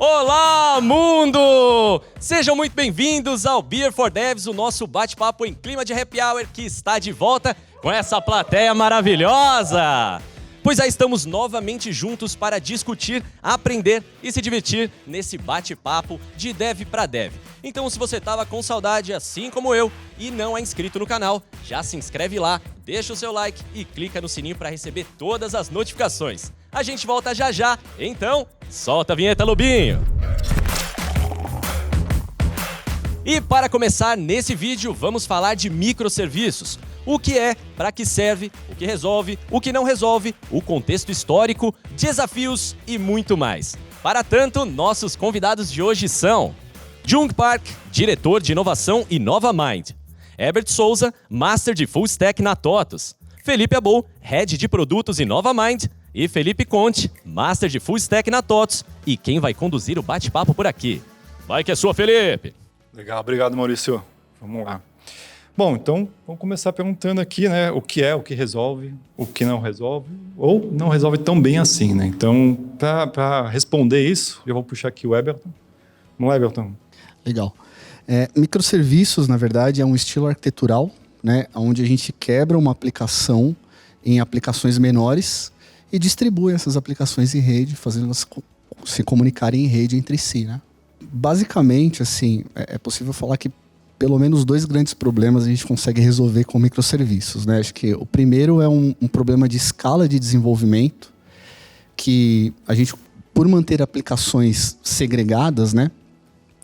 Olá, mundo! Sejam muito bem-vindos ao Beer for Devs, o nosso bate-papo em clima de happy hour que está de volta com essa plateia maravilhosa. Pois já estamos novamente juntos para discutir, aprender e se divertir nesse bate-papo de dev para dev. Então, se você estava com saudade, assim como eu, e não é inscrito no canal, já se inscreve lá, deixa o seu like e clica no sininho para receber todas as notificações. A gente volta já já, então solta a vinheta, Lobinho! E para começar nesse vídeo, vamos falar de microserviços. O que é, para que serve, o que resolve, o que não resolve, o contexto histórico, desafios e muito mais. Para tanto, nossos convidados de hoje são Jung Park, diretor de inovação e Nova Mind. Herbert Souza, master de full stack na TOTUS. Felipe Abou, head de produtos e Nova Mind. E Felipe Conte, master de full stack na TOTUS. E quem vai conduzir o bate-papo por aqui. Vai que é sua, Felipe! Legal, obrigado, Maurício. Vamos lá. Bom, então, vamos começar perguntando aqui, né, o que é, o que resolve, o que não resolve, ou não resolve tão bem assim, né? Então, para responder isso, eu vou puxar aqui o Eberton. Vamos lá, Eberton. Legal. Microserviços, na verdade, é um estilo arquitetural, né, onde a gente quebra uma aplicação em aplicações menores e distribui essas aplicações em rede, fazendo elas se comunicarem em rede entre si, né? Basicamente, assim, é possível falar que pelo menos dois grandes problemas a gente consegue resolver com microserviços, né? Acho que o primeiro é um problema de escala de desenvolvimento, que a gente, por manter aplicações segregadas, né?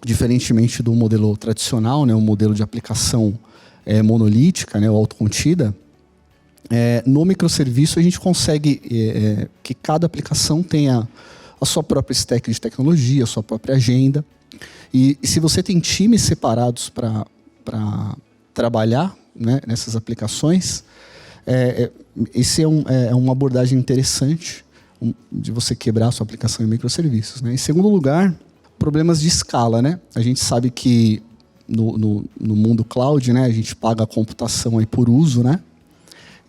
Diferentemente do modelo tradicional, né? O modelo de aplicação monolítica, né? Ou autocontida, no microserviço a gente consegue que cada aplicação tenha a sua própria stack de tecnologia, a sua própria agenda. E se você tem times separados para trabalhar, né, nessas aplicações, esse é uma abordagem interessante de você quebrar a sua aplicação em microserviços, né? Em segundo lugar, problemas de escala, né? A gente sabe que no mundo cloud, né, a gente paga a computação aí por uso, né?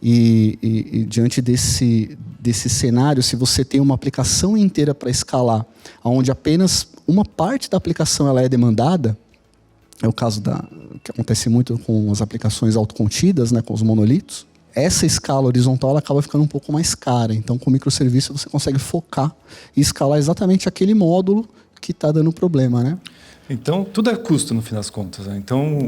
E diante desse cenário, se você tem uma aplicação inteira para escalar, onde apenas uma parte da aplicação ela é demandada, é o caso que acontece muito com as aplicações autocontidas, né, com os monolitos, essa escala horizontal ela acaba ficando um pouco mais cara. Então, com microserviço, você consegue focar e escalar exatamente aquele módulo que está dando problema, né? Então, tudo é custo, no fim das contas, né? Então,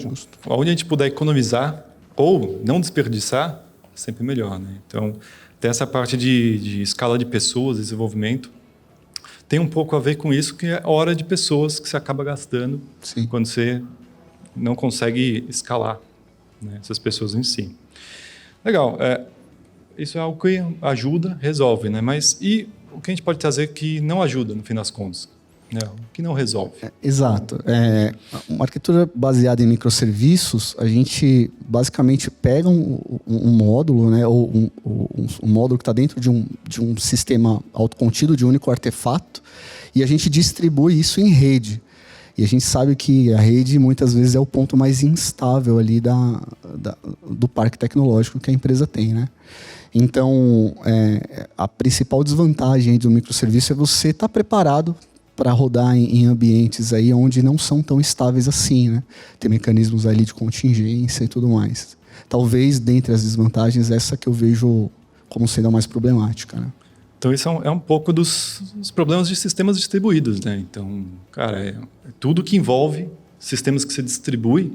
onde a gente puder economizar ou não desperdiçar, sempre melhor, né? Então, tem essa parte de escala de pessoas, desenvolvimento, tem um pouco a ver com isso, que é a hora de pessoas que você acaba gastando. Sim. Quando você não consegue escalar, né, essas pessoas em si. Legal. Isso é algo que ajuda, resolve, né? Mas e o que a gente pode trazer que não ajuda, no fim das contas? O que não resolve? Exato. Uma arquitetura baseada em microserviços, a gente basicamente pega um módulo, né, ou um módulo que está dentro de um sistema autocontido de um único artefato, e a gente distribui isso em rede. E a gente sabe que a rede muitas vezes é o ponto mais instável ali do parque tecnológico que a empresa tem, né? Então, a principal desvantagem do microserviço é você estar preparado para rodar em ambientes aí onde não são tão estáveis assim, né? Tem mecanismos ali de contingência e tudo mais. Talvez, dentre as desvantagens, essa que eu vejo como sendo a mais problemática, né? Então, isso é um pouco dos problemas de sistemas distribuídos, né? Então, cara, tudo que envolve sistemas que você distribui,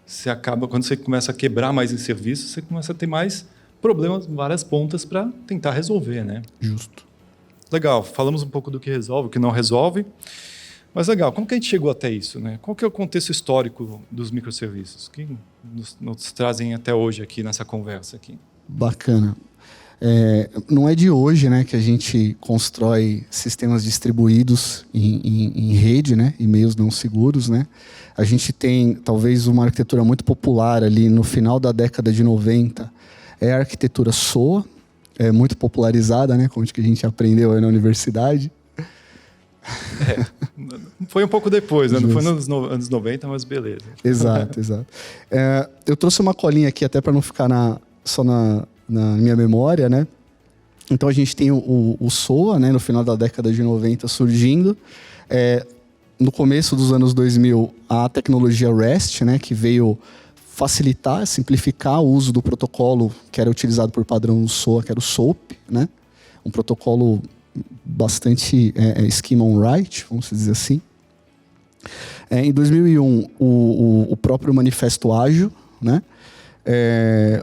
você acaba, quando você começa a quebrar mais em serviços, você começa a ter mais problemas, várias pontas para tentar resolver, né? Justo. Legal, falamos um pouco do que resolve, o que não resolve. Mas legal, como que a gente chegou até isso, né? Qual que é o contexto histórico dos microserviços? O que nos trazem até hoje aqui nessa conversa aqui? Bacana. Não é de hoje, né, que a gente constrói sistemas distribuídos em rede, né, e meios não seguros, né? A gente tem talvez uma arquitetura muito popular ali no final da década de 90, é a arquitetura SOA, muito popularizada, né, como que a gente aprendeu aí na universidade. Foi um pouco depois, né? Não foi nos anos 90, mas beleza. Exato. Eu trouxe uma colinha aqui até para não ficar só na minha memória, né? Então a gente tem o SOA, né, no final da década de 90 surgindo. No começo dos anos 2000, a tecnologia REST, né, que veio facilitar, simplificar o uso do protocolo que era utilizado por padrão SOA, que era o SOAP, né? Um protocolo bastante schema on write, vamos dizer assim. Em 2001, o próprio Manifesto Ágil, né?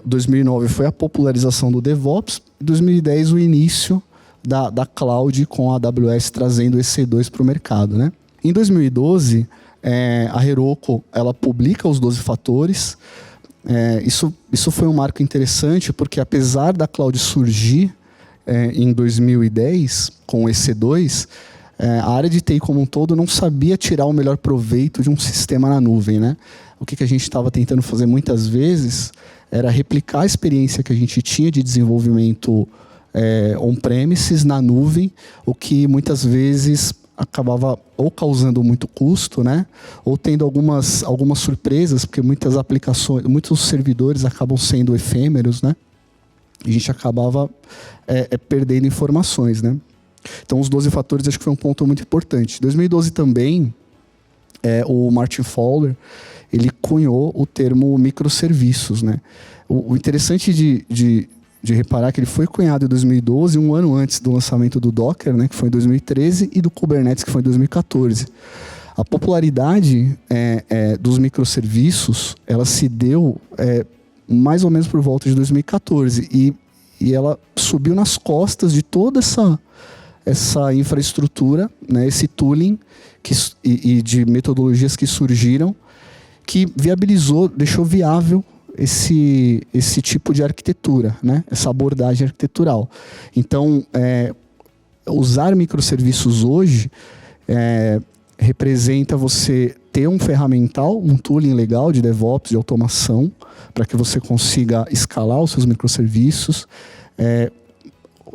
2009 foi a popularização do DevOps. 2010, o início da cloud com a AWS trazendo esse C2 para o mercado, né? Em 2012, a Heroku ela publica os 12 fatores. Isso foi um marco interessante, porque apesar da cloud surgir em 2010, com o EC2, a área de TI como um todo não sabia tirar o melhor proveito de um sistema na nuvem, né? O que a gente estava tentando fazer muitas vezes era replicar a experiência que a gente tinha de desenvolvimento on-premises na nuvem, o que muitas vezes acabava ou causando muito custo, né? Ou tendo algumas surpresas, porque muitas aplicações, muitos servidores acabam sendo efêmeros, né? E a gente acabava perdendo informações, né? Então, os 12 fatores acho que foi um ponto muito importante. Em 2012 também, o Martin Fowler, ele cunhou o termo microserviços, né? O interessante de reparar que ele foi cunhado em 2012, um ano antes do lançamento do Docker, né, que foi em 2013, e do Kubernetes, que foi em 2014. A popularidade dos microserviços, ela se deu mais ou menos por volta de 2014, e ela subiu nas costas de toda essa infraestrutura, né, esse tooling e de metodologias que surgiram, que viabilizou, deixou viável esse tipo de arquitetura, né? Essa abordagem arquitetural. Então, usar microserviços hoje representa você ter um ferramental, um tooling legal de DevOps, de automação, para que você consiga escalar os seus microserviços,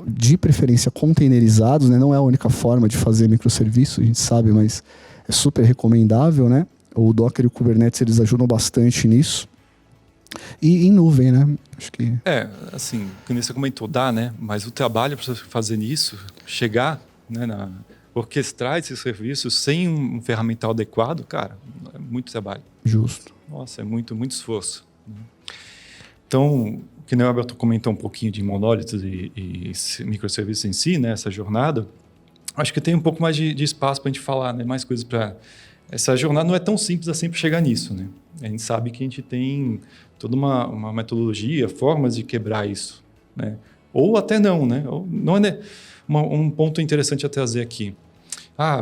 de preferência containerizados, né? Não é a única forma de fazer microserviço, a gente sabe, mas é super recomendável, né? O Docker e o Kubernetes, eles ajudam bastante nisso. E em nuvem, né? Acho que... assim, como você comentou, dá, né? Mas o trabalho para você fazer isso, chegar, né, orquestrar esses serviços sem um ferramental adequado, cara, é muito trabalho. Justo. Nossa, é muito, muito esforço. Então, que nem o Alberto comentou um pouquinho de monólitos e microserviços em si, né? Essa jornada, acho que tem um pouco mais de espaço para a gente falar, né? Mais coisas para... Essa jornada não é tão simples assim para chegar nisso, né? A gente sabe que a gente tem toda uma metodologia, formas de quebrar isso, né? Ou até não, né? Ou não é um ponto interessante a trazer aqui.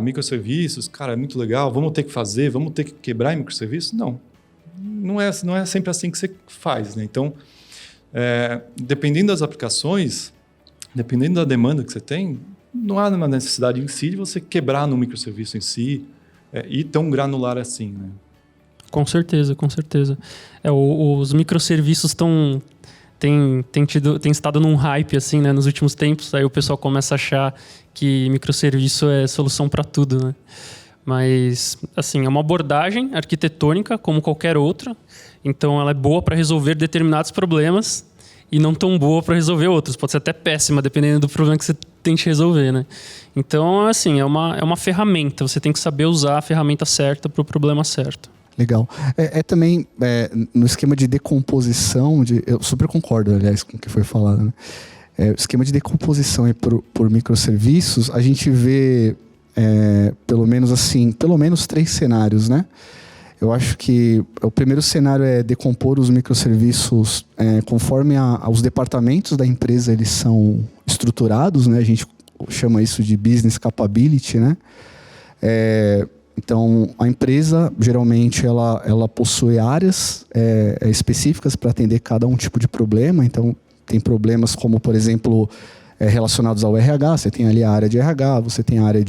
Microserviços, cara, é muito legal, vamos ter que quebrar em microserviços? Não é sempre assim que você faz, né? Então, dependendo das aplicações, dependendo da demanda que você tem, não há uma necessidade em si de você quebrar no microserviço em si, e tão granular assim, né? Com certeza, com certeza. Os microserviços têm estado num hype assim, né, nos últimos tempos. Aí o pessoal começa a achar que microserviço é solução para tudo, né? Mas, assim, é uma abordagem arquitetônica como qualquer outra. Então, ela é boa para resolver determinados problemas e não tão boa para resolver outros. Pode ser até péssima, dependendo do problema que você tente resolver, né? Então, assim, é uma ferramenta. Você tem que saber usar a ferramenta certa para o problema certo. Legal. Também, no esquema de decomposição, eu super concordo, aliás, com o que foi falado, né? O esquema de decomposição por microserviços, a gente vê, pelo menos 3 cenários, né? Eu acho que o primeiro cenário é decompor os microserviços conforme os departamentos da empresa eles são estruturados, né? A gente chama isso de business capability, né? Então, a empresa, geralmente, ela possui áreas específicas para atender cada um tipo de problema. Então, tem problemas como, por exemplo, relacionados ao RH. Você tem ali a área de RH, você tem a área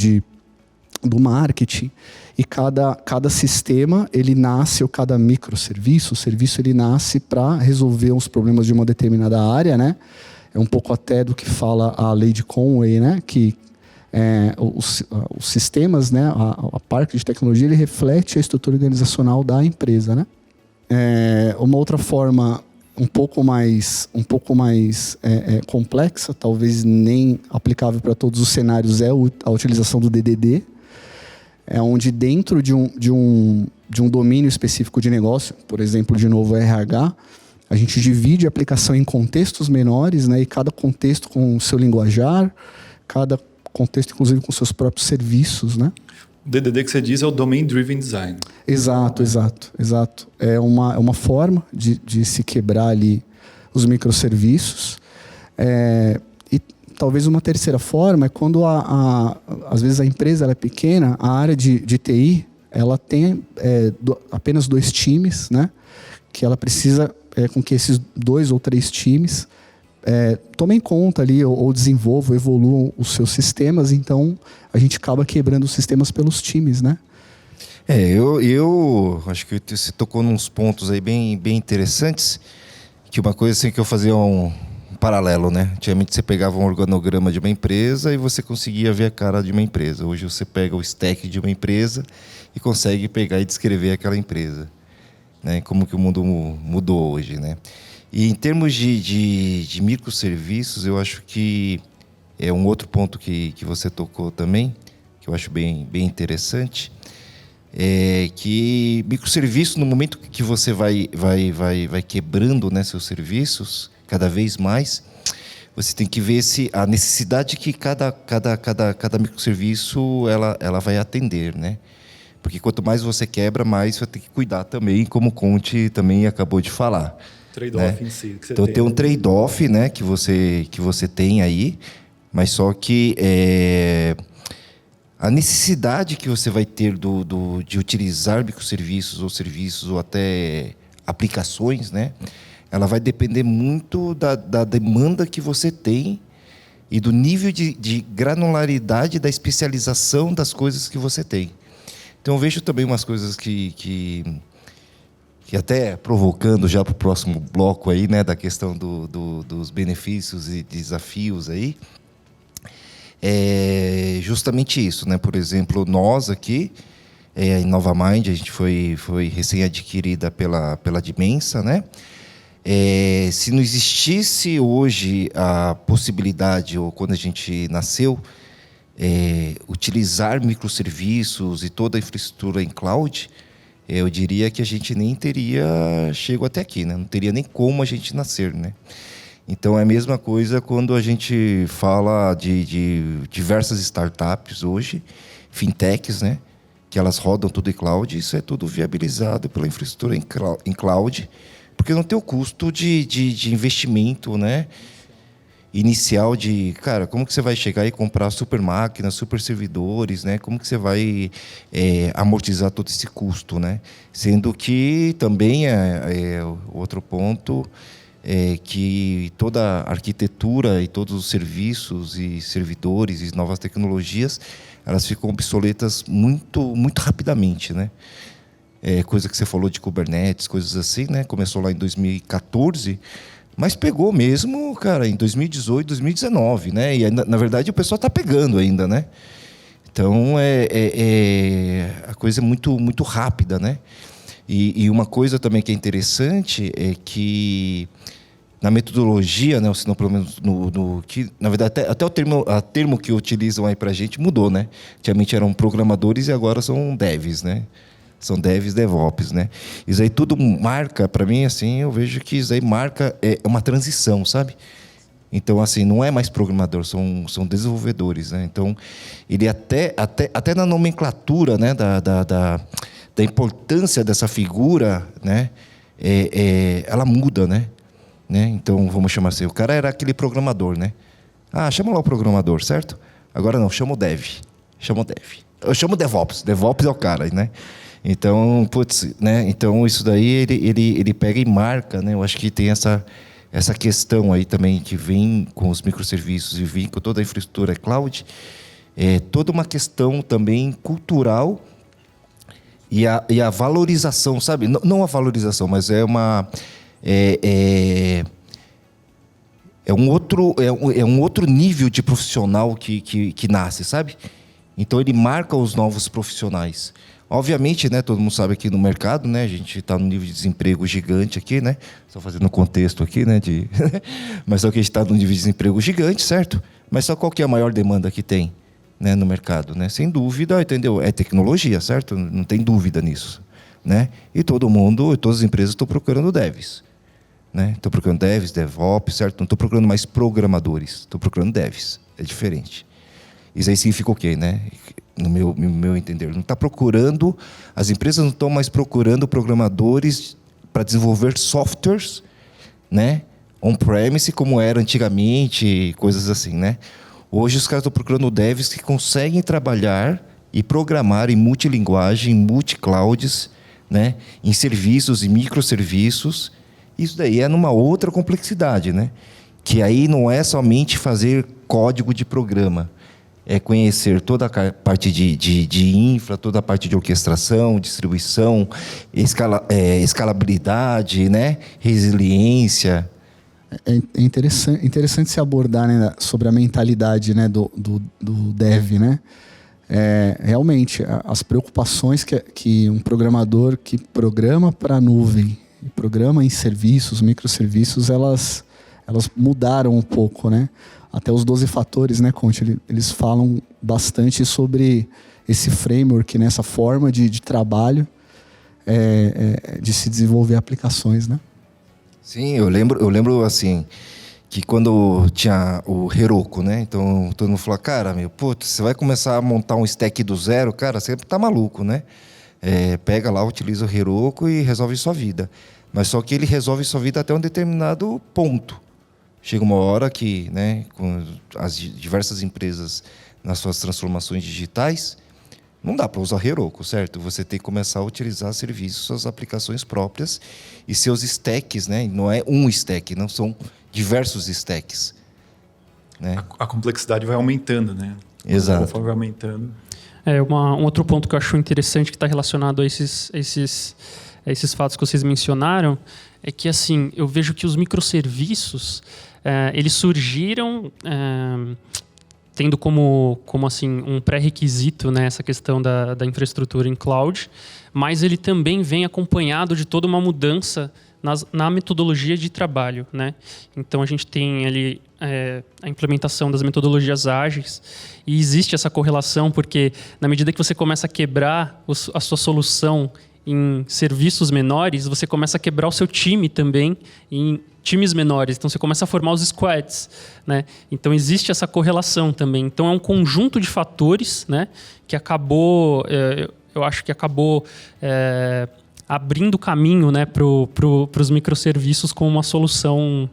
do marketing. E cada sistema, ele nasce, ou cada microserviço, o serviço, ele nasce para resolver os problemas de uma determinada área, né? É um pouco até do que fala a lei de Conway, né? Que os sistemas, né? A parte de tecnologia, ele reflete a estrutura organizacional da empresa, né? Uma outra forma um pouco mais complexa, talvez nem aplicável para todos os cenários, é a utilização do DDD. é onde dentro de um domínio específico de negócio, por exemplo, de novo RH, a gente divide a aplicação em contextos menores, né? E cada contexto com o seu linguajar, cada contexto, inclusive, com seus próprios serviços, né? O DDD que você diz é o Domain Driven Design. Exato. É uma forma de se quebrar ali os microserviços. E talvez uma terceira forma é quando, às vezes, a empresa ela é pequena, a área de TI ela tem apenas 2 times, né? Que ela precisa com que esses 2 ou 3 times tomem conta ali ou desenvolvam, evoluam os seus sistemas. Então, a gente acaba quebrando os sistemas pelos times, né? Eu acho que você tocou nos pontos aí bem interessantes, que uma coisa assim que eu fazia um paralelo, né? Antigamente você pegava um organograma de uma empresa e você conseguia ver a cara de uma empresa. Hoje você pega o stack de uma empresa e consegue pegar e descrever aquela empresa, né? Como que o mundo mudou hoje, né? E em termos de microserviços, eu acho que é um outro ponto que você tocou também, que eu acho bem interessante, é que microserviço, no momento que você vai quebrando, né, seus serviços cada vez mais, você tem que ver a necessidade que cada microserviço ela vai atender, né? Porque quanto mais você quebra, mais você tem que cuidar também, como o Conte também acabou de falar. Trade-off, né? em si. Que você Então tem um trade-off, né, que você tem aí, mas só que a necessidade que você vai ter de utilizar microserviços ou serviços ou até aplicações, né, ela vai depender muito da demanda que você tem e do nível de granularidade da especialização das coisas que você tem. Então eu vejo também umas coisas que até provocando já para o próximo bloco aí, né, da questão dos benefícios e desafios aí, é justamente isso, né? Por exemplo, nós aqui em Nova Mind, a gente foi recém-adquirida pela Dimensa, né? Se não existisse hoje a possibilidade, ou quando a gente nasceu, utilizar microserviços e toda a infraestrutura em cloud, eu diria que a gente nem teria chegado até aqui, né? Não teria nem como a gente nascer, né? Então, é a mesma coisa quando a gente fala de diversas startups hoje, fintechs, né? Que elas rodam tudo em cloud, isso é tudo viabilizado pela infraestrutura em cloud, porque não tem o custo de investimento, né? Inicial cara, como que você vai chegar e comprar super máquinas, super servidores, né? Como que você vai amortizar todo esse custo, né? Sendo que também outro ponto que toda a arquitetura e todos os serviços e servidores e novas tecnologias, elas ficam obsoletas muito rapidamente, né? Coisa que você falou de Kubernetes, coisas assim, né? Começou lá em 2014, mas pegou mesmo, cara, em 2018, 2019, né? E na verdade o pessoal está pegando ainda, né? Então a coisa é muito rápida, né? E uma coisa também que é interessante é que na metodologia, né, ou se não pelo menos que na verdade até o termo que utilizam aí para a gente mudou, né? Antigamente eram programadores e agora são devs, né? São devs, DevOps, né? Isso aí tudo marca, para mim, assim, eu vejo que isso aí marca uma transição, sabe? Então, assim, não é mais programador, são desenvolvedores, né? Então, ele até na nomenclatura, né, da importância dessa figura, né, ela muda, né? Então, vamos chamar assim, o cara era aquele programador, né? Chama lá o programador, certo? Agora não, chama o dev. Eu chamo o DevOps. DevOps é o cara, né? Então, né? Então isso daí ele pega e marca, né? Eu acho que tem essa questão aí também que vem com os microserviços e vem com toda a infraestrutura cloud, toda uma questão também cultural e a valorização, sabe? Não a valorização, mas é um outro nível de profissional que nasce, sabe? Então ele marca os novos profissionais. Obviamente, né, todo mundo sabe aqui no mercado, né, a gente está num nível de desemprego gigante aqui, né? Estou fazendo um contexto aqui, né, mas só que a gente está num nível de desemprego gigante, certo? Mas só qual que é a maior demanda que tem? né, no mercado, né? Sem dúvida, entendeu? É tecnologia, certo? Não tem dúvida nisso, né? E todas as empresas estão procurando devs, né? Estão procurando devs, DevOps, certo? Não estou procurando mais programadores, estou procurando devs. É diferente. Isso aí significa o quê, né? No meu entender, não está procurando, as empresas não estão mais procurando programadores para desenvolver softwares, né, on-premise, como era antigamente, coisas assim, né? Hoje os caras estão procurando devs que conseguem trabalhar e programar em multilinguagem, em multiclouds, né, em serviços e microserviços. Isso daí é numa outra complexidade, né? Que aí não é somente fazer código de programa, é conhecer toda a parte de infra, toda a parte de orquestração, distribuição, escalabilidade, né? Resiliência. É interessante se abordar, né, sobre a mentalidade, né, do dev, né? Realmente, as preocupações que um programador que programa para a nuvem e programa em serviços, microserviços, elas mudaram um pouco, né? Até os 12 fatores, né, Conte? Eles falam bastante sobre esse framework, né, essa forma de trabalho, de se desenvolver aplicações, né? Sim, eu lembro assim, que quando tinha o Heroku, né? Então todo mundo falou, cara, você vai começar a montar um stack do zero, cara, você tá maluco, né? Pega lá, utiliza o Heroku e resolve sua vida. Mas só que ele resolve sua vida até um determinado ponto. Chega uma hora que, né, com as diversas empresas nas suas transformações digitais, não dá para usar Heroku, certo? Você tem que começar a utilizar serviços, suas aplicações próprias e seus stacks, né? Não é um stack, não são diversos stacks, né? A complexidade vai aumentando, né? Exato. Conforme vai aumentando. Um outro ponto que eu acho interessante que está relacionado a esses fatos que vocês mencionaram é que, assim, eu vejo que os microserviços eles surgiram tendo como assim, um pré-requisito, né, essa questão da infraestrutura em cloud, mas ele também vem acompanhado de toda uma mudança na metodologia de trabalho, né? Então, a gente tem ali a implementação das metodologias ágeis e existe essa correlação porque, na medida que você começa a quebrar a sua solução em serviços menores, você começa a quebrar o seu time também em times menores. Então, você começa a formar os squads, né? Então, existe essa correlação também. Então, é um conjunto de fatores, né, que acabou, eu acho que acabou abrindo caminho, né, para os microserviços como uma solução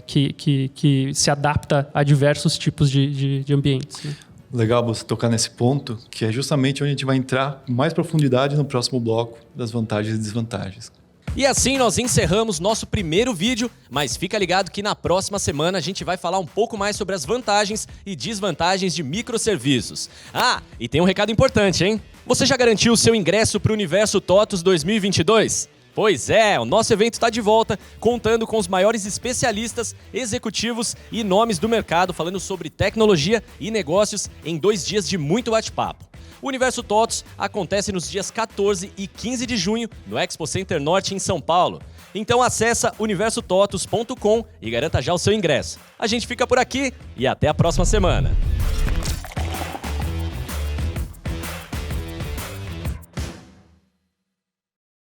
que se adapta a diversos tipos de ambientes, né? Legal você tocar nesse ponto, que é justamente onde a gente vai entrar com mais profundidade no próximo bloco das vantagens e desvantagens. E assim nós encerramos nosso primeiro vídeo, mas fica ligado que na próxima semana a gente vai falar um pouco mais sobre as vantagens e desvantagens de microserviços. Ah, e tem um recado importante, hein? Você já garantiu o seu ingresso para o Universo TOTUS 2022? Pois é, o nosso evento está de volta, contando com os maiores especialistas, executivos e nomes do mercado, falando sobre tecnologia e negócios em 2 dias de muito bate-papo. O Universo TOTUS acontece nos dias 14 e 15 de junho, no Expo Center Norte, em São Paulo. Então acessa universototus.com e garanta já o seu ingresso. A gente fica por aqui e até a próxima semana.